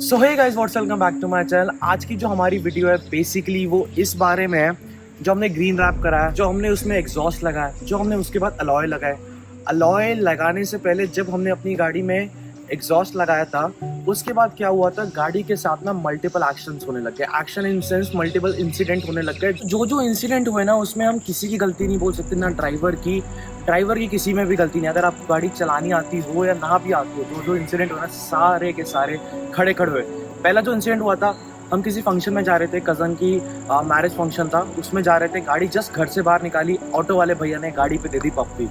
So hey guys what's welcome back to my channel. आज की जो हमारी वीडियो है बेसिकली वो इस बारे में है जो हमने ग्रीन रैप करा है, जो हमने उसमें एग्जॉस्ट लगाया, जो हमने उसके बाद अलॉय लगाए। अलॉय लगाने से पहले जब हमने अपनी गाड़ी में एग्जॉस्ट लगाया था उसके बाद क्या हुआ था, गाड़ी के साथ ना मल्टीपल एक्शंस होने लग गए। Action in sense multiple incident होने लग गए। जो इंसिडेंट हुए ना उसमें हम किसी की गलती नहीं बोल सकते, ना ड्राइवर की किसी में भी गलती नहीं। अगर आपको गाड़ी चलानी आती हो या ना भी आती हो, जो इंसिडेंट हुए ना सारे के सारे खड़े हुए। पहला जो इंसिडेंट हुआ था, हम किसी फंक्शन में जा रहे थे, कज़न की मैरिज फंक्शन था, उसमें जा रहे थे। गाड़ी जस्ट घर से बाहर निकाली, ऑटो वाले भैया ने गाड़ी पे दे दी पप्पी।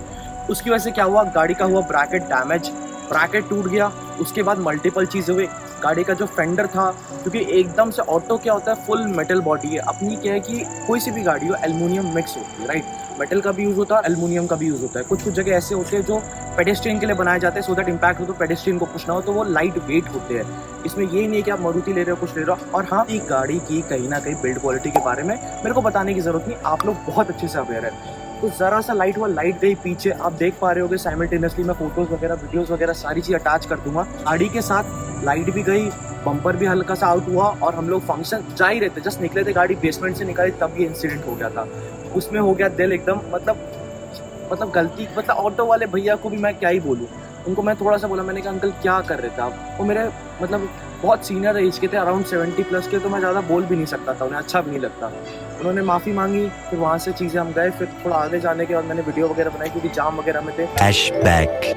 उसकी वजह से क्या हुआ, गाड़ी का हुआ ब्रैकेट डैमेज, ब्रैकेट टूट गया। उसके बाद मल्टीपल चीज़ें हुई। गाड़ी का जो फेंडर था, क्योंकि एकदम से ऑटो क्या होता है, फुल मेटल बॉडी है। अपनी क्या है कि कोई सी भी गाड़ी हो एल्युमिनियम मिक्स होती है, राइट। मेटल का भी यूज़ होता है, एल्युमिनियम का भी यूज़ होता है। कुछ जगह ऐसे होते हैं जो पेडेस्ट्रियन के लिए बनाए जाते हैं, सो दैट इम्पैक्ट हो तो पेडेस्ट्रियन को कुछ ना हो, तो वो लाइट वेट होते हैं। इसमें ये नहीं है कि आप मारुति ले रहे हो, कुछ ले रहे हो। और हाँ, एक गाड़ी की कहीं ना कहीं बिल्ड क्वालिटी के बारे में मेरे को बताने की जरूरत नहीं, आप लोग बहुत अच्छे से अवेयर है। तो ज़रा सा लाइट हुआ, लाइट गई पीछे, आप देख पा रहे होगे साइमल्टेनियसली। मैं फोटोज़ वगैरह, वीडियोज़ वगैरह सारी चीज़ अटैच कर दूंगा। गाड़ी के साथ लाइट भी गई, बम्पर भी हल्का सा आउट हुआ, और हम लोग फंक्शन जा ही रहे थे, जस्ट निकले थे, गाड़ी बेसमेंट से निकाली तब ये इंसिडेंट हो गया था। उसमें हो गया दिल एकदम, मतलब गलती, मतलब ऑटो वाले भैया को भी मैं क्या ही बोलूँ। उनको मैं थोड़ा सा बोला, मैंने कहा अंकल क्या कर रहे थे आप। वो मेरे मतलब बहुत सीनियर एज के थे, अराउंड 70+ के, तो मैं ज़्यादा बोल भी नहीं सकता था, उन्हें अच्छा भी नहीं लगता। उन्होंने माफ़ी मांगी, फिर वहाँ से चीज़ें हम गए। फिर थोड़ा आगे जाने के बाद मैंने वीडियो वगैरह बनाई, क्योंकि जाम वगैरह में थे। Flashback.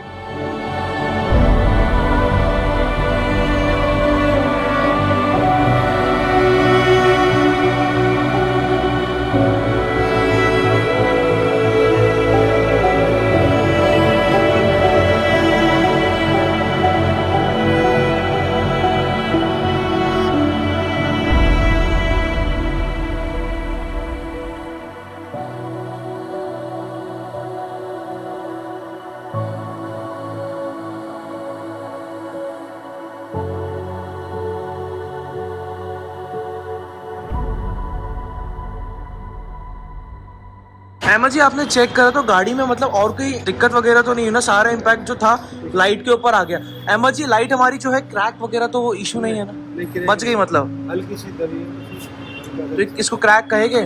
अहमद जी, आपने चेक करा तो गाड़ी में मतलब और कोई दिक्कत वगैरह तो नहीं है ना? सारा इम्पैक्ट जो था लाइट के ऊपर आ गया। अहमद जी, लाइट हमारी जो है क्रैक वगैरह तो वो इशू नहीं है ना? बच गई मतलब? हल्की सी दबी तो इसको क्रैक कहेंगे?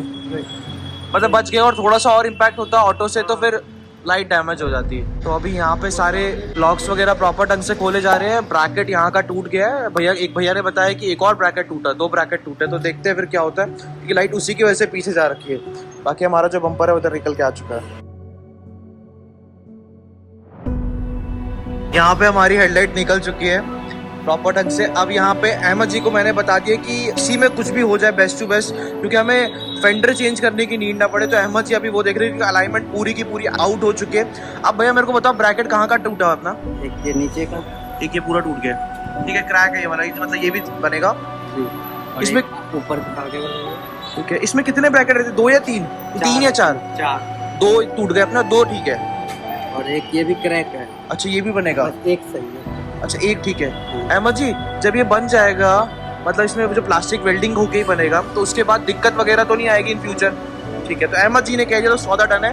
मतलब बच गए, और थोड़ा सा और इम्पैक्ट होता ऑटो से तो फिर लाइट डैमेज हो जाती है। तो अभी यहाँ पे सारे लॉक्स वगैरह प्रॉपर ढंग से खोले जा रहे हैं। ब्रैकेट यहाँ का टूट गया है, एक भैया ने बताया कि एक और ब्रैकेट टूटा, 2 ब्रैकेट टूटे। तो देखते हैं फिर क्या होता है, क्योंकि लाइट उसी की वजह से पीछे जा रखी है। बाकी हमारा जो बम्पर है उधर निकल के आ चुका है। यहाँ पे हमारी हेडलाइट निकल चुकी है प्रॉपर ढंग से। अब यहाँ पे अहमद जी को मैंने बता दिया कि इसी में कुछ भी हो जाए बेस्ट टू बेस्ट, क्योंकि हमें फेंडर चेंज करने की नीड ना पड़े। तो अहमद जी अभी वो देख रहे हैं कि अलाइनमेंट पूरी की पूरी आउट हो चुकी है। अब भैया मेरे को बताओ, ब्रैकेट कहाँ का टूटा अपना? एक ये नीचे का, एक ये पूरा टूट गया, ठीक है। क्रैक है ये वाला, मतलब ये भी बनेगा इसमें ऊपर आगे ठीक है। इसमें कितने ब्रैकेट रहते, 2 या 3? 3 या 4? 2 टूट गए अपना, 2 ठीक है। और एक ये भी क्रैक है। अच्छा, ये भी बनेगा? बस एक सही है। अच्छा, एक ठीक है। अहमद जी, जब ये बन जाएगा, मतलब इसमें जो प्लास्टिक वेल्डिंग होके ही बनेगा, तो उसके बाद दिक्कत वगैरह तो नहीं आएगी इन फ्यूचर? ठीक है। तो अहमद जी ने कह दिया तो सौदा डन है।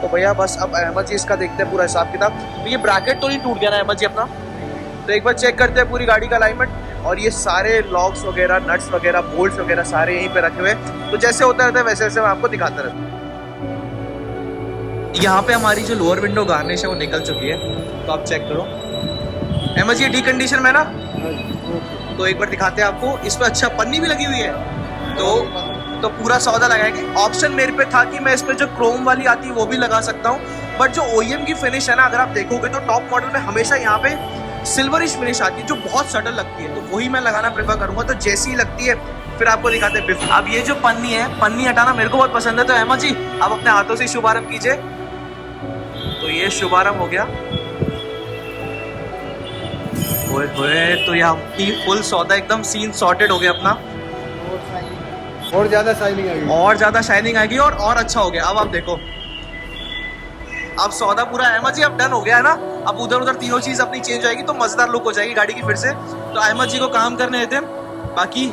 तो भैया बस अब अहमद जी इसका देखते हैं पूरा हिसाब किताब। तो ये ब्रैकेट तो नहीं टूट गया ना अहमद जी अपना? तो एक बार चेक करते हैं पूरी गाड़ी का अलाइनमेंट। और ये सारे लॉक्स वगैरह, नट्स वगैरह, बोल्ट्स वगैरह सारे यहीं पे रखे हुए। तो जैसे होता रहता है वैसे वैसे मैं आपको दिखाता रहता हूँ। यहाँ पे हमारी जो लोअर विंडो गार्निश है वो निकल चुकी है, तो आप चेक करो। अहमद जी, डी कंडीशन में ना? तो एक बार दिखाते हैं आपको। इस पर अच्छा पन्नी भी लगी हुई है, तो पूरा सौदा लगाएंगे। ऑप्शन मेरे पे था कि मैं इस पर जो क्रोम वाली आती है वो भी लगा सकता हूँ, बट जो OEM की फिनिश है ना, अगर आप देखोगे तो टॉप मॉडल में हमेशा यहाँ पे सिल्वरिश फिनिश आती है जो बहुत सटल लगती है, तो वही मैं लगाना प्रेफर करूंगा। तो जैसी ही लगती है फिर आपको दिखाते हैं। अब ये जो पन्नी है, पन्नी हटाना मेरे को बहुत पसंद है। तो अहमद जी, आप अपने हाथों से शुभारंभ कीजिए। तो ये शुभारंभ हो गया। तो यहाँ फुल सौदा एकदम सीन सॉर्टेड हो गया अपना। और ज्यादा शाइनिंग आएगी, और ज्यादा शाइनिंग आएगी, और अच्छा हो गया। अब आप देखो, अब सौदा पूरा अहमद जी अब डन हो गया है ना। अब उधर उधर तीनों चीज अपनी चेंज होएगी, तो मजेदार लुक हो जाएगी गाड़ी की फिर से। तो अहमद जी को काम करने देते हैं। बाकी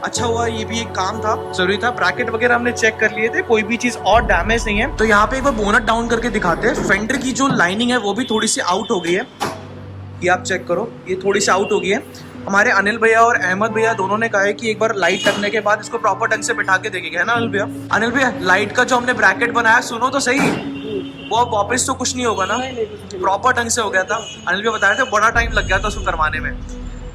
अच्छा हुआ, ये भी एक काम था, जरूरी था। ब्रैकेट वगैरह हमने चेक कर लिए थे, कोई भी चीज और डैमेज नहीं है। तो यहाँ पे एक बार बोनट डाउन करके दिखाते हैं। फेंडर की जो लाइनिंग है वो भी थोड़ी सी आउट हो गई है, ये आप चेक करो, ये थोड़ी सी आउट हो गई है। हमारे अनिल भैया और अहमद भैया दोनों ने कहा है कि एक बार लाइट लगने के बाद इसको प्रॉपर ढंग से बिठा के देखेंगे, है ना अनिल भैया? अनिल भैया, लाइट का जो हमने ब्रैकेट बनाया, सुनो तो सही, वो अब वापस तो कुछ नहीं होगा ना? प्रॉपर ढंग से हो गया था। अनिल भैया बता रहे थे बड़ा टाइम लग गया था उसको करवाने में।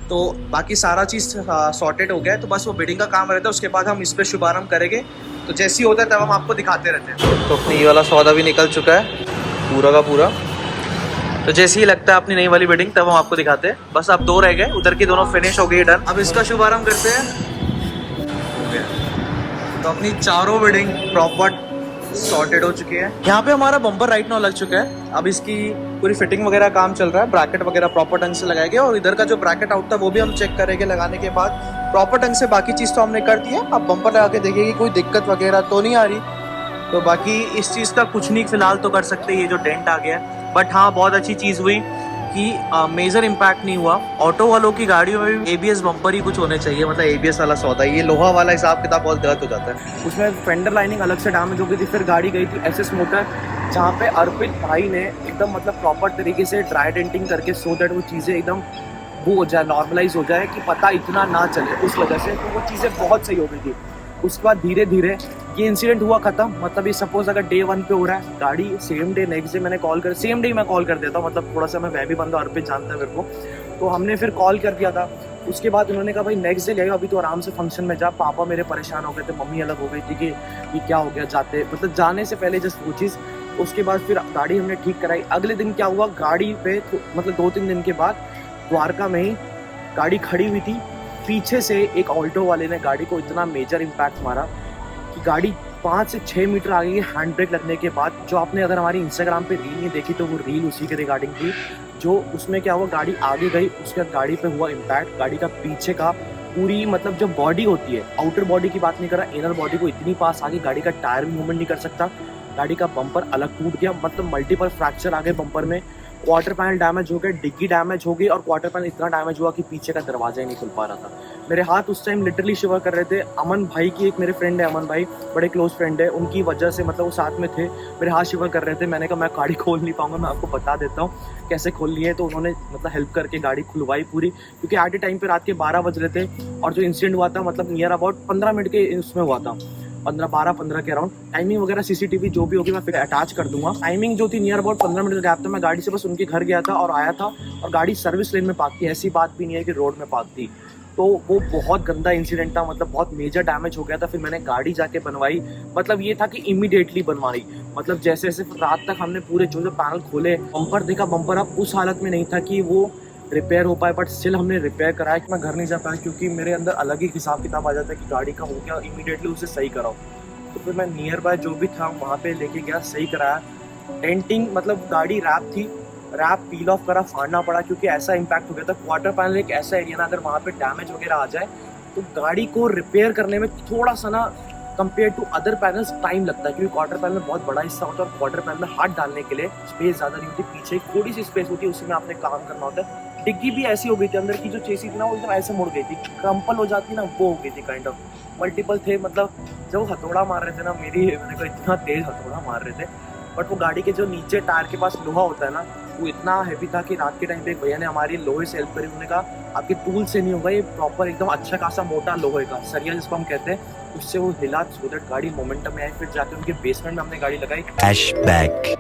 तो बाकी सारा चीज़ सॉर्टेड हो गया है, तो बस वो बिडिंग का काम रहता है, उसके बाद हम इस पर शुभारंभ करेंगे। तो जैसे ही होता है तब हम आपको दिखाते रहते हैं। तो अपनी ये वाला सौदा भी निकल चुका है पूरा का पूरा। तो जैसे ही लगता है अपनी नई वाली बिल्डिंग तब हम आपको दिखाते हैं। बस अब 2 रह गए, उधर की दोनों फिनिश हो गई, डन। अब इसका शुभारंभ करते हैं। हो गया। तो अपनी चारों बिल्डिंग प्रॉपर सॉर्टेड हो चुकी है। यहाँ पे हमारा बम्पर राइट नाउ लग चुका है। अब इसकी पूरी फिटिंग वगैरह काम चल रहा है, ब्रैकेट वगैरह प्रॉपर ढंग से लगाएंगे, और इधर का जो ब्रैकेट आउट था वो भी हम चेक करेंगे लगाने के बाद प्रॉपर ढंग से। बाकी चीज़ तो हमने कर दी है, अब बम्पर लगा के देखेंगे कोई दिक्कत वगैरह तो नहीं आ रही। तो बाकी इस चीज़ का कुछ नहीं फिलहाल तो कर सकते, ये जो डेंट आ गया है। बट हाँ, बहुत अच्छी चीज़ हुई कि मेजर इम्पैक्ट नहीं हुआ। ऑटो वालों की गाड़ियों में भी ABS बम्पर ही कुछ होने चाहिए, मतलब ABS वाला सौदा। ये लोहा वाला हिसाब किताब बहुत गलत हो जाता है। उसमें फेंडर लाइनिंग अलग से डैमेज हो गई थी, फिर गाड़ी गई थी SS मोटर, जहाँ पे अर्पित भाई ने एकदम मतलब प्रॉपर तरीके से ड्राई डेंटिंग करके, सो दैट वो चीज़ें एकदम वो हो जाए, नॉर्मलाइज हो जाए, कि पता इतना ना चले, उस वजह से तो वो चीज़ें बहुत सही हो गई थी। उसके बाद धीरे धीरे ये इंसिडेंट हुआ खत्म। मतलब ये सपोज अगर डे 1 पे हो रहा है, गाड़ी सेम डे नेक्स्ट डे मैंने कॉल कर, सेम डे मैं कॉल कर देता हूँ, मतलब थोड़ा सा मैं वह भी बंदा अर्पित जानता है मेरे को, तो हमने फिर कॉल कर दिया था। उसके बाद उन्होंने कहा भाई नेक्स्ट डे ले आओ, अभी तो आराम से फंक्शन में जा। पापा मेरे परेशान हो गए थे, मम्मी अलग हो गई थी कि ये क्या हो गया, जाते मतलब जाने से पहले जस्ट वो चीज़। उसके बाद फिर गाड़ी हमने ठीक कराई। अगले दिन क्या हुआ, गाड़ी पे मतलब 2-3 दिन के बाद द्वारका में ही गाड़ी खड़ी हुई थी, पीछे से एक ऑल्टो वाले ने गाड़ी को इतना मेजर इम्पैक्ट मारा कि गाड़ी 5 से 6 मीटर आगे हैंड ब्रेक लगने के बाद, जो आपने अगर हमारी इंस्टाग्राम पे रील नहीं देखी तो वो रील उसी के रिगार्डिंग थी। जो उसमें क्या हुआ, गाड़ी आगे गई, उसके बाद गाड़ी पे हुआ इम्पैक्ट। गाड़ी का पीछे का पूरी मतलब जो बॉडी होती है, आउटर बॉडी की बात नहीं कर रहा, इनर बॉडी को इतनी पास आगे, गाड़ी का टायर भी मूवमेंट नहीं कर सकता। गाड़ी का बम्पर अलग टूट गया, मतलब मल्टीपल फ्रैक्चर आ गए बम्पर में। क्वार्टर पैनल डैमेज हो गया, डिग्गी डैमेज हो गई, और क्वार्टर पैनल इतना डैमेज हुआ कि पीछे का दरवाजा ही नहीं खुल पा रहा था। मेरे हाथ उस टाइम लिटरली शिवर कर रहे थे। अमन भाई की, एक मेरे फ्रेंड है अमन भाई, बड़े क्लोज फ्रेंड है, उनकी वजह से मतलब वो साथ में थे, मेरे हाथ शिवर कर रहे थे। मैंने कहा मैं गाड़ी खोल नहीं पाऊंगा, मैं आपको बता देता हूँ कैसे खोलनी है। तो उन्होंने मतलब हेल्प करके गाड़ी खुलवाई पूरी, क्योंकि एट ए टाइम पे रात के 12 बज रहे थे, और जो इंसिडेंट हुआ था मतलब नियर अबाउट 15 मिनट के उसमें हुआ था, 12-15 के अराउंड। टाइमिंग वगैरह CCTV जो भी होगी मैं फिर अटैच कर दूंगा। टाइमिंग जो थी नियर अबाउट 15 मिनट का गैप था। मैं गाड़ी से बस उनके घर गया था और आया था, और गाड़ी सर्विस लेन में पार्क थी, ऐसी बात भी नहीं है कि रोड में पार्क थी। तो वो बहुत गंदा इंसिडेंट था, मतलब बहुत मेजर डैमेज हो गया था। फिर मैंने गाड़ी जाके बनवाई, मतलब ये था कि इमीडिएटली बनवाई, मतलब जैसे जैसे रात तक हमने पूरे जो पैनल खोले, बम्पर देखा, बम्पर अब उस हालत में नहीं था कि वो रिपेयर हो पाए, बट स्टिल हमने रिपेयर कराया। कि मैं घर नहीं जा पाया क्योंकि मेरे अंदर अलग ही हिसाब किताब आ जाता है कि गाड़ी का हो गया, इमीडिएटली उसे सही कराओ। तो फिर मैं नियर बाय जो भी था वहाँ पे लेके गया, सही कराया। डेंटिंग मतलब गाड़ी रैप थी, रैप पील ऑफ करा, फाड़ना पड़ा, क्योंकि ऐसा इम्पैक्ट हो गया था। क्वार्टर पैनल एक ऐसा एरिया ना, अगर वहाँ पे डैमेज वगैरह आ जाए तो गाड़ी को रिपेयर करने में थोड़ा सा ना compare to other panels time लगता है, क्योंकि क्वार्टर पैनल में बहुत बड़ा हिस्सा होता है, और क्वार्टर पैनल में हाथ डालने के लिए स्पेस ज़्यादा नहीं होती, पीछे थोड़ी सी स्पेस होती है, उसी में आपने काम करना होता है। डिग्गी भी ऐसी हो गई थी, अंदर की जो चेसी थी ना वो एकदम ऐसे मुड़ गई थी, क्रम्पल हो जाती ना, वो हो गई थी काइंड ऑफ। मल्टीपल थे, मतलब जब हथौड़ा मार रहे थे ना, मैंने कहा इतना तेज हथौड़ा मार रहे थे, बट वो गाड़ी के जो नीचे टायर के पास लोहा होता है ना, वो इतना हैवी था कि रात के टाइम पे एक भैया ने हमारी लोहे से हेल्प करी। उन्होंने कहा आपके टूल से नहीं होगा, ये प्रॉपर एकदम अच्छा खासा मोटा लोहे का सरिया जिसको हम कहते हैं, उससे वो हिला, सो दैट गाड़ी मोमेंटम में आई। फिर जाके उनके बेसमेंट में हमने गाड़ी लगाई। Flashback.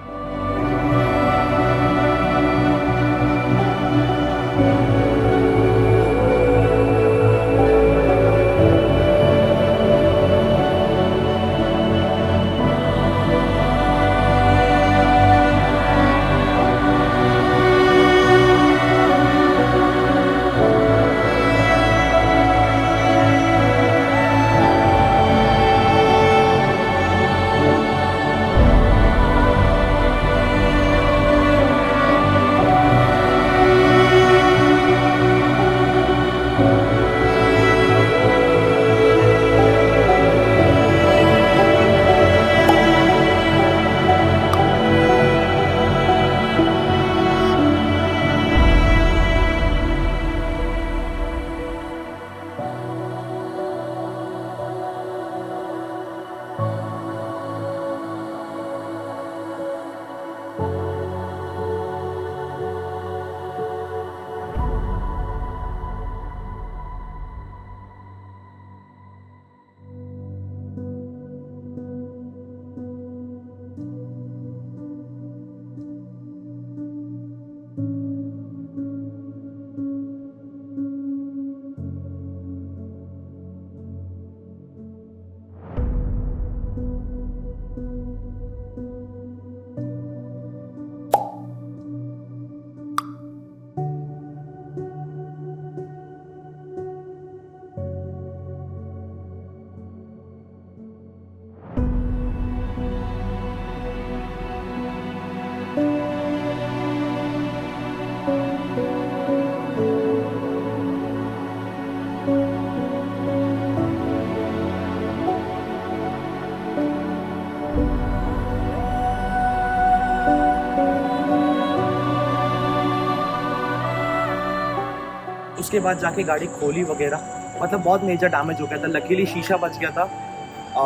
उसके बाद जाके गाड़ी खोली वगैरह, मतलब बहुत मेजर डैमेज हो गया था। लकीली शीशा बच गया था,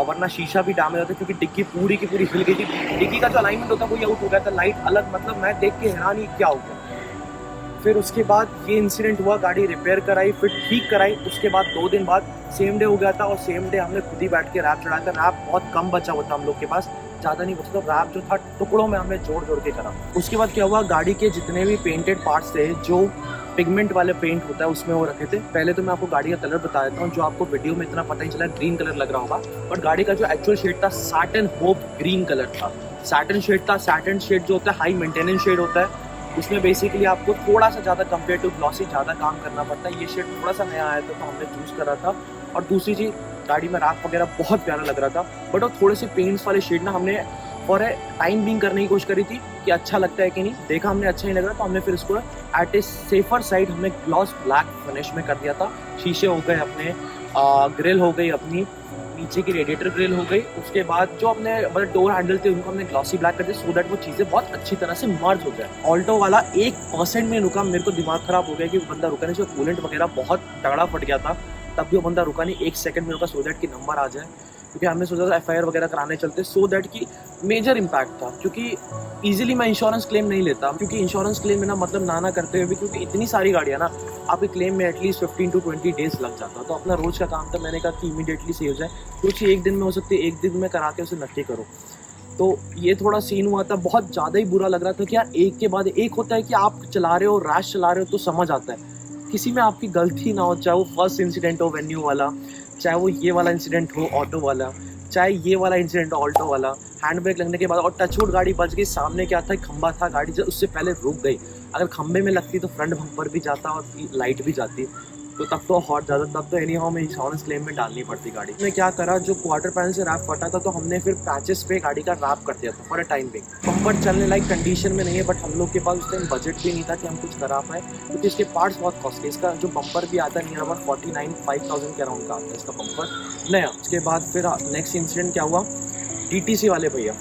वरना शीशा भी डैमेज होता क्योंकि डिग्गी पूरी की पूरी हिल गई थी। डिग्गी का जो अलाइनमेंट होता है वो आउट हो गया था, लाइट अलग, मतलब मैं देख के हैरान ही क्या हो गया। फिर उसके बाद ये इंसिडेंट हुआ, गाड़ी रिपेयर कराई, फिर ठीक कराई। उसके बाद 2 दिन बाद सेम डे हो गया था, और सेम डे हमने खुद ही बैठ के रैप चढ़ाया था। रैप बहुत कम बचा हुआ था हम लोग के पास, ज़्यादा नहीं बचा था। रैप जो था टुकड़ों में हमने जोड़ जोड़ के करा। उसके बाद क्या हुआ, गाड़ी के जितने भी पेंटेड पार्ट्स थे, जो पिगमेंट वाले पेंट होता है उसमें वो रखे थे। पहले तो मैं आपको गाड़ी का कलर बता देता हूँ, जो आपको वीडियो में इतना पता ही चला, ग्रीन कलर लग रहा होगा, बट गाड़ी का जो एक्चुअल शेड था सैटिन होप ग्रीन कलर था। सैटिन शेड था। सैटिन शेड जो होता है हाई मेंटेनेंस शेड होता है, उसमें बेसिकली आपको थोड़ा सा ज़्यादा कंपेयर टू ग्लॉसी ज़्यादा काम करना पड़ता है। ये शेड थोड़ा सा नया आया था तो हमने चूज़ करा था। और दूसरी चीज़, गाड़ी में रैप वगैरह बहुत प्यारा लग रहा था, बट वो थोड़े से पेंट्स वाले शेड ना हमने फॉर ए टाइम बिंग करने की कोशिश करी थी कि अच्छा लगता है कि नहीं। देखा हमने अच्छा नहीं लग रहा, तो हमने फिर इसको एट ए सेफर साइड हमने ग्लॉस ब्लैक फिनिश में कर दिया था। शीशे हो गए अपने, ग्रिल हो गई अपनी, नीचे की रेडिएटर ग्रिल हो गई। उसके बाद जो अपने मतलब डोर हैंडल थे उनको हमने ग्लॉसी ब्लैक कर दिया, सो दैट वो चीज़ें बहुत अच्छी तरह से मर्ज हो जाए। ऑल्टो वाला 1% में रुका, मेरे को दिमाग खराब हो गया कि बंदा रुका नहीं, जो कूलेंट वगैरह बहुत तगड़ा फट गया था, तब भी वो बंदा रुका नहीं। 1 सेकंड में रुका, सो दैट की नंबर आ जाए, क्योंकि हमने सोचा था FIR वगैरह कराने चलते, सो दैट की मेजर इम्पैक्ट था। क्योंकि ईजिली मैं इंश्योरेंस क्लेम नहीं लेता, क्योंकि इंश्योरेंस क्लेम में ना मतलब ना करते हुए भी, क्योंकि इतनी सारी गाड़ियाँ ना, आपके क्लेम में एटलीस्ट 15 to 20 डेज लग जाता। तो अपना रोज का काम था, मैंने कहा कि इमीडिएटली सही हो जाए, कुछ एक दिन में हो सकती है, एक दिन में करा के उसे नक्की करो। तो ये थोड़ा सीन हुआ था, बहुत ज़्यादा ही बुरा लग रहा था कि यार एक के बाद एक होता है कि आप चला रहे हो, रैश चला रहे हो, तो समझ आता है किसी में आपकी गलती ना हो, चाहे वो फर्स्ट इंसिडेंट हो वेन्यू वाला, चाहे वो ये वाला इंसिडेंट हो ऑटो वाला, चाहे ये वाला इंसिडेंट हो ऑल्टो वाला। हैंड ब्रेक लगने के बाद और टचवुड गाड़ी बच गई। सामने क्या था, खंबा था, गाड़ी जो उससे पहले रुक गई। अगर खंबे में लगती तो फ्रंट बम्पर भी जाता और लाइट भी जाती, तो तब तो हॉट ज़्यादा, तब तो एनी हाउ में इंश्योरेंस क्लेम में डालनी पड़ती गाड़ी। हमने क्या करा, जो क्वार्टर पैनल से रैप फटा था, तो हमने फिर पैचेस पे गाड़ी का रैप कर दिया था फॉर अ टाइम पे। बम्पर चलने लायक कंडीशन में नहीं है, बट हम लोग के पास उस टाइम बजट भी नहीं था कि हम कुछ करा पाए, क्योंकि इसके पार्ट्स बहुत कॉस्टली। इसका जो बम्पर भी आता है नियर अबाउट 49-5,000 के अराउंड का आता है इसका बम्पर नया। उसके बाद फिर नेक्स्ट इंसिडेंट क्या हुआ, DTC वाले भैया,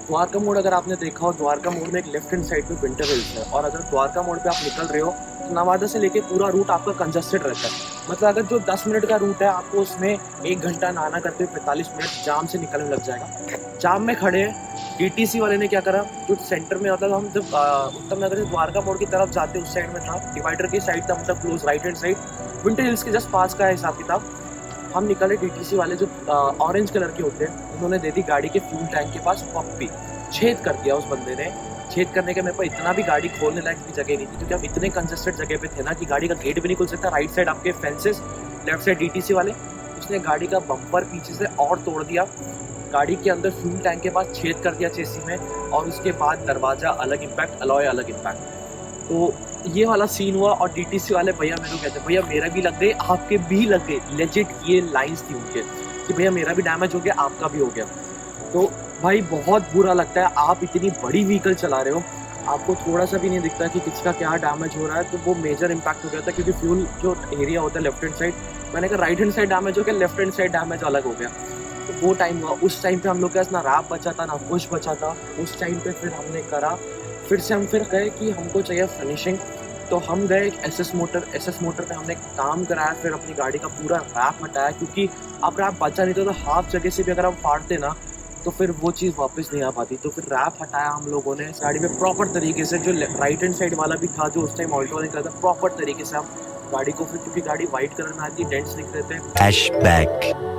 द्वारका मोड़ अगर आपने देखा हो, द्वारका मोड़ में एक लेफ्ट हैंड साइड पे विंटर हिल्स है, और अगर द्वारका मोड़ पे आप निकल रहे हो तो नवादा से लेके पूरा रूट आपका कंजस्टेड रहता है। मतलब अगर जो 10 मिनट का रूट है, आपको उसमें 1 घंटा नहाना करते हुए 45 मिनट जाम से निकलने लग जाएगा। जाम में खड़े हैं, DTC वाले ने क्या करा, जो सेंटर में, मतलब हम जब उत्तम नगर से द्वारका मोड़ की तरफ जाते उस साइड में था, डिवाइडर की साइड था, मतलब close right hand side, winter hills के जस्ट पास का है हिसाब किताब। हम निकले, DTC वाले जो ऑरेंज कलर के होते हैं, उन्होंने दे दी गाड़ी के फ्यूल टैंक के पास पप्पी, छेद कर दिया उस बंदे ने। छेद करने के मेरे को इतना भी गाड़ी खोलने लायक भी जगह नहीं थी, क्योंकि हम इतने कंजस्टेड जगह पे थे ना कि गाड़ी का गेट भी नहीं खुल सकता। राइट साइड आपके फेंसेस, लेफ्ट साइड DTC वाले। उसने गाड़ी का बम्पर पीछे से और तोड़ दिया, गाड़ी के अंदर फ्यूल टैंक के पास छेद कर दिया चेसी में, और उसके बाद दरवाजा अलग इम्पैक्ट, अलॉय अलग इम्पैक्ट। तो ये वाला सीन हुआ, और DTC वाले भैया मेरे को कहते, भैया मेरा भी लग गए, आपके भी लग गए। लेजिट ये लाइंस थी उनके कि भैया मेरा भी डैमेज हो गया, आपका भी हो गया। तो भाई बहुत बुरा लगता है, आप इतनी बड़ी व्हीकल चला रहे हो, आपको थोड़ा सा भी नहीं दिखता कि किसका क्या डैमेज हो रहा है। तो वो मेजर इम्पैक्ट हो गया था, क्योंकि फ्यूल जो एरिया होता है लेफ्ट हैंड साइड, मैंने कहा राइट हैंड साइड डैमेज हो गया, लेफ्ट हैंड साइड डैमेज अलग हो गया। तो वो टाइम हुआ, उस टाइम पे हम लोग के पास ना रैप बचा था ना कुछ बचा था। उस टाइम पे फिर हमने करा, फिर से हम फिर गए कि हमको चाहिए फिनिशिंग। तो हम गए एसएस मोटर पे हमने काम कराया, फिर अपनी गाड़ी का पूरा रैप हटाया, क्योंकि अब रैप बचा नहीं था, तो हाफ जगह से भी अगर हम फाड़ते ना तो फिर वो चीज़ वापस नहीं आ पाती। तो फिर रैप हटाया हम लोगों ने गाड़ी में प्रॉपर तरीके से, जो राइट हैंड साइड वाला भी था जो उस टाइम ऑल्टो ने करा था, प्रॉपर तरीके से हम गाड़ी को, फिर क्योंकि गाड़ी वाइट कलर में आती, डेंट्स दिख रहे थे। Flashback.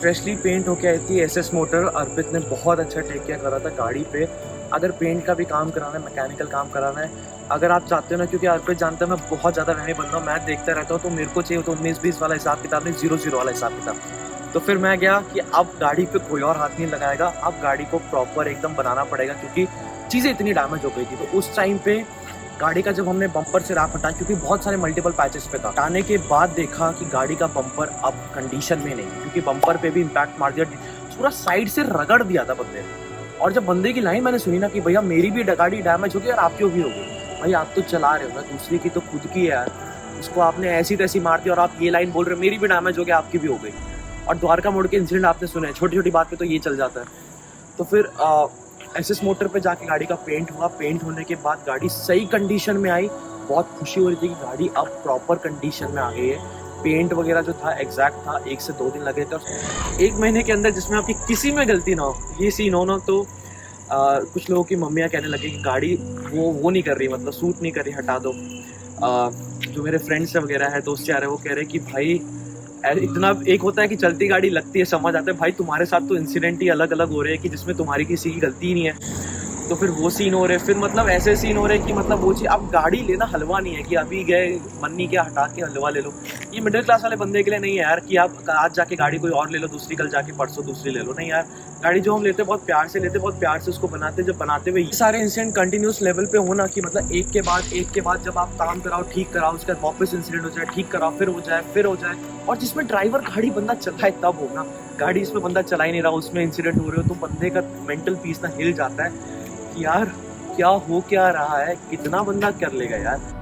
फ्रेशली पेंट होके आई थी एसएस मोटर। अर्पित ने बहुत अच्छा टेक केयर करा था गाड़ी पे। अगर पेंट का भी काम कराना है, मैकेनिकल काम कराना है, अगर आप चाहते हो ना, क्योंकि अर्पित जानते हैं मैं बहुत ज़्यादा वहमी बंदा हूँ, मैं देखता रहता हूँ, तो मेरे को चाहिए तो 19-20 वाला हिसाब किताब नहीं, 0-0 वाला हिसाब किताब। तो फिर मैं गया कि अब गाड़ी पे कोई और हाथ नहीं लगाएगा, अब गाड़ी को प्रॉपर एकदम बनाना पड़ेगा, क्योंकि चीज़ें इतनी डैमेज हो गई थी। तो उस टाइम पे गाड़ी का जब हमने बम्पर से रैप हटाया, क्योंकि बहुत सारे मल्टीपल पैचेस पे था, हटाने के बाद देखा कि गाड़ी का बम्पर अब कंडीशन में नहीं, क्योंकि बम्पर पे भी इम्पैक्ट मार दिया, पूरा साइड से रगड़ दिया था बंदे ने। और जब बंदे की लाइन मैंने सुनी ना कि भैया मेरी भी गाड़ी डैमेज हो गई और आपकी भी हो गई, भाई आप तो चला रहे हो ना, दूसरे की तो खुद की है यार, उसको आपने ऐसी तैसी मार दी और आप ये लाइन बोल रहे हो मेरी भी डैमेज हो गई आपकी भी हो गई। और द्वारका मोड़ के इंसिडेंट आपने सुने, छोटी छोटी बात पे तो ये चल जाता है। तो फिर एसएस मोटर पे जाके गाड़ी का पेंट हुआ, पेंट होने के बाद गाड़ी सही कंडीशन में आई। बहुत खुशी हो रही थी कि गाड़ी अब प्रॉपर कंडीशन में आ गई है। पेंट वगैरह जो था एग्जैक्ट था, 1 से 2 दिन लगे थे। 1 महीने के अंदर जिसमें आपकी किसी में गलती ना हो, ये सीन हो ना, तो कुछ लोगों की मम्मियाँ कहने लगी कि गाड़ी वो नहीं कर रही, मतलब सूट नहीं कर रही, हटा दो। जो मेरे फ्रेंड्स वगैरह है, दोस्त यार है, वो कह रहे कि भाई इतना, एक होता है कि चलती गाड़ी लगती है, समझ आता है, भाई तुम्हारे साथ तो इंसिडेंट ही अलग अलग हो रहे हैं कि जिसमें तुम्हारी किसी की गलती ही नहीं है। तो फिर वो सीन हो रहे, फिर मतलब ऐसे सीन हो रहे कि मतलब वो चीज़, अब गाड़ी लेना हलवा नहीं है कि अभी गए मन नहीं किया हटा के हलवा ले लो। ये मिडिल क्लास वाले बंदे के लिए नहीं है यार कि आप आज जाके गाड़ी कोई और ले लो, दूसरी कल जाके परसों दूसरी ले लो। नहीं यार, गाड़ी जो हम लेते बहुत प्यार से लेते, बहुत प्यार से उसको बनाते। जब बनाते हुए ये सारे इंसिडेंट कंटिन्यूस लेवल पे होना कि मतलब एक के बाद जब आप काम कराओ, ठीक कराओ, उसका वापस इंसिडेंट हो जाए, ठीक कराओ, फिर हो जाए, और जिसमें ड्राइवर गाड़ी बंदा चलाए तब होगा। गाड़ी इसमें बंदा चला ही नहीं रहा, उसमें इंसिडेंट हो रहे हो, तो बंदे का मेंटल पीस ना हिल जाता है कि यार क्या हो क्या रहा है, कितना बंदा कर लेगा यार।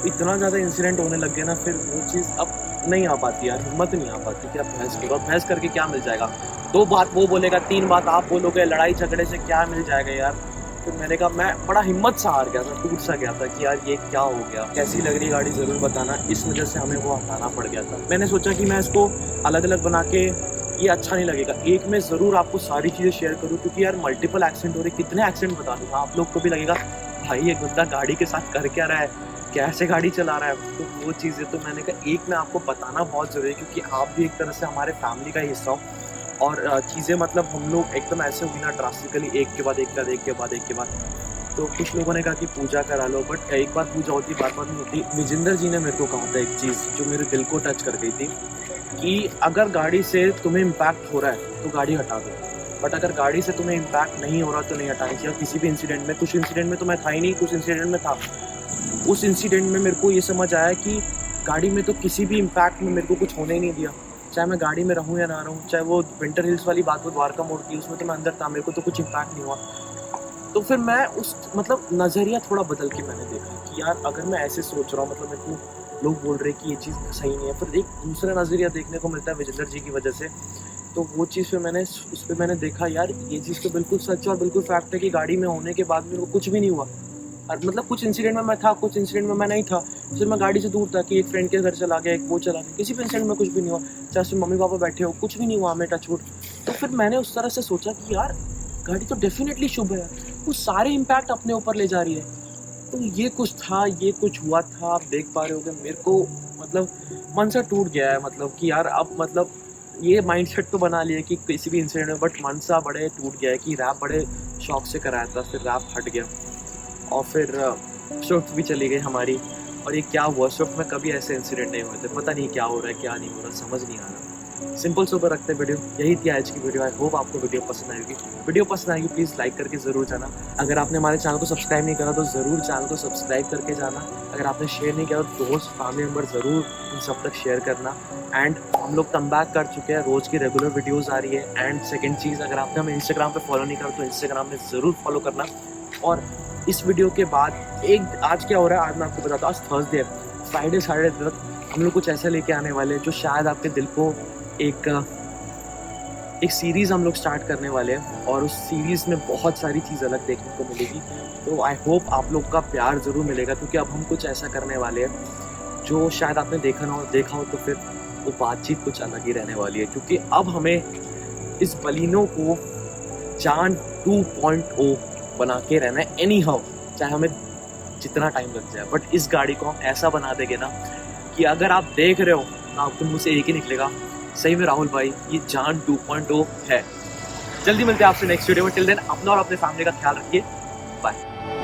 इतना ज़्यादा इंसिडेंट होने लग गया ना, फिर वो चीज़ अब नहीं आ पाती यार, हिम्मत नहीं आ पाती कि आप बहस करो। बहस करके क्या मिल जाएगा? 2 बात वो बोलेगा, 3 बात आप बोलोगे, लड़ाई झगड़े से क्या मिल जाएगा यार। फिर मैंने कहा, मैं बड़ा हिम्मत सा हार गया था, टूट सा गया था कि यार ये क्या हो गया, कैसी लग रही गाड़ी ज़रूर बताना। इस वजह से हमें वो हटाना पड़ गया था। मैंने सोचा कि मैं इसको अलग अलग बना के, ये अच्छा नहीं लगेगा, एक में ज़रूर आपको सारी चीज़ें शेयर करूँ, क्योंकि यार मल्टीपल एक्सीडेंट हो रहे, कितने एक्सीडेंट बता दूँ, आप लोग को भी लगेगा भाई ये बंदा गाड़ी के साथ कर क्या रहा है, कैसे गाड़ी चला रहा है। तो वो चीज़ें तो मैंने कहा एक में आपको बताना बहुत ज़रूरी है, क्योंकि आप भी एक तरह से हमारे फैमिली का हिस्सा हो। और चीज़ें मतलब हम लोग एकदम ऐसे हुई ना ड्रास्टिकली, एक के बाद एक। तो कुछ लोगों ने कहा कि पूजा करा लो, बट एक बार पूजा होती, बार नहीं होती। विजेंद्र जी ने मेरे को कहा था एक चीज़ जो मेरे दिल को टच कर गई थी, कि अगर गाड़ी से तुम्हें इम्पैक्ट हो रहा है तो गाड़ी हटा दो, बट अगर गाड़ी से तुम्हें इम्पैक्ट नहीं हो रहा तो नहीं हटानी चाहिए। किसी भी इंसिडेंट में, कुछ इंसिडेंट में तो मैं था ही नहीं, कुछ इंसिडेंट में था। उस इंसिडेंट में मेरे को ये समझ आया कि गाड़ी में तो किसी भी इम्पैक्ट में मेरे को कुछ होने ही नहीं दिया, चाहे मैं गाड़ी में रहूँ या ना रहूँ। चाहे वो विंटर हिल्स वाली बात हो, द्वारका मोड़ की, उसमें तो मैं अंदर था, मेरे को तो कुछ इम्पैक्ट नहीं हुआ। तो फिर मैं उस मतलब नज़रिया थोड़ा बदल के मैंने देखा कि यार अगर मैं ऐसे सोच रहा हूँ, मतलब मेरे को लोग बोल रहे कि ये चीज़ सही नहीं है, फिर एक दूसरा नज़रिया देखने को मिलता है विजेंद्र जी की वजह से। तो वो चीज़ फिर मैंने उस पर मैंने देखा, यार ये चीज़ तो बिल्कुल सच और बिल्कुल फैक्ट है कि गाड़ी में होने के बाद मेरे को कुछ भी नहीं हुआ। और मतलब कुछ इंसिडेंट में मैं था, कुछ इंसिडेंट में मैं नहीं था। फिर मैं गाड़ी से दूर था कि एक फ्रेंड के घर चला गया, एक वो चला गया, किसी भी इंसिडेंट में कुछ भी नहीं हुआ। चाहे उसमें मम्मी पापा बैठे हो, कुछ भी नहीं हुआ हमें, टच वुड। तो फिर मैंने उस तरह से सोचा कि यार गाड़ी तो डेफिनेटली शुभ है, वो सारे इम्पैक्ट अपने ऊपर ले जा रही है। तो ये कुछ था, ये कुछ हुआ था, आप देख पा रहे हो कि मेरे को मतलब मन से टूट गया है, मतलब कि यार अब मतलब ये माइंडसेट तो बना लिया कि किसी भी इंसिडेंट में, बट मन सा बड़े टूट गया है कि रैप बड़े शौक से कराया था, फिर रैप हट गया और फिर स्विफ्ट भी चली गई हमारी। और ये क्या हुआ, स्विफ्ट में कभी ऐसे इंसिडेंट नहीं हुए थे, पता नहीं क्या हो रहा है क्या नहीं हो रहा, समझ नहीं आ रहा। सिंपल सोबर रखते वीडियो, यही थी आज की वीडियो। आई होप आपको वीडियो पसंद आएगी। वीडियो पसंद आएगी प्लीज़ लाइक करके ज़रूर जाना। अगर आपने हमारे चैनल को सब्सक्राइब नहीं करा तो ज़रूर चैनल को सब्सक्राइब करके जाना। अगर आपने शेयर नहीं किया तो दोस्त फैमिली मेम्बर ज़रूर उन सब तक शेयर करना। एंड हम लोग कम बैक कर चुके हैं, रोज़ की रेगुलर वीडियोज़ आ रही है। एंड सेकेंड चीज़, अगर आपने हमें इंस्टाग्राम पर फॉलो नहीं करा तो इंस्टाग्राम में ज़रूर फॉलो करना। और इस वीडियो के बाद एक आज क्या हो रहा है, आज मैं आपको बताता हूँ। आज थर्सडे है, फ्राइडे सैटरडे तक हम लोग कुछ ऐसा लेके आने वाले हैं जो शायद आपके दिल को एक एक सीरीज़ हम लोग स्टार्ट करने वाले हैं और उस सीरीज़ में बहुत सारी चीज़ अलग देखने को मिलेगी। तो आई होप आप लोग का प्यार ज़रूर मिलेगा, क्योंकि अब हम कुछ ऐसा करने वाले हैं जो शायद आपने देखा हो तो फिर वो बातचीत कुछ अलग ही रहने वाली है। क्योंकि अब हमें इस बलिनो को जान 2.0 बना के रहना है एनी हाउ, चाहे हमें जितना टाइम लग जाए। बट इस गाड़ी को हम ऐसा बना देंगे ना कि अगर आप देख रहे हो तो आपके मुँह से एक ही निकलेगा, सही में राहुल भाई ये जान 2.0 है। जल्दी मिलते हैं आपसे नेक्स्ट वीडियो में। टिल देन अपना और अपने फैमिली का ख्याल रखिए। बाय।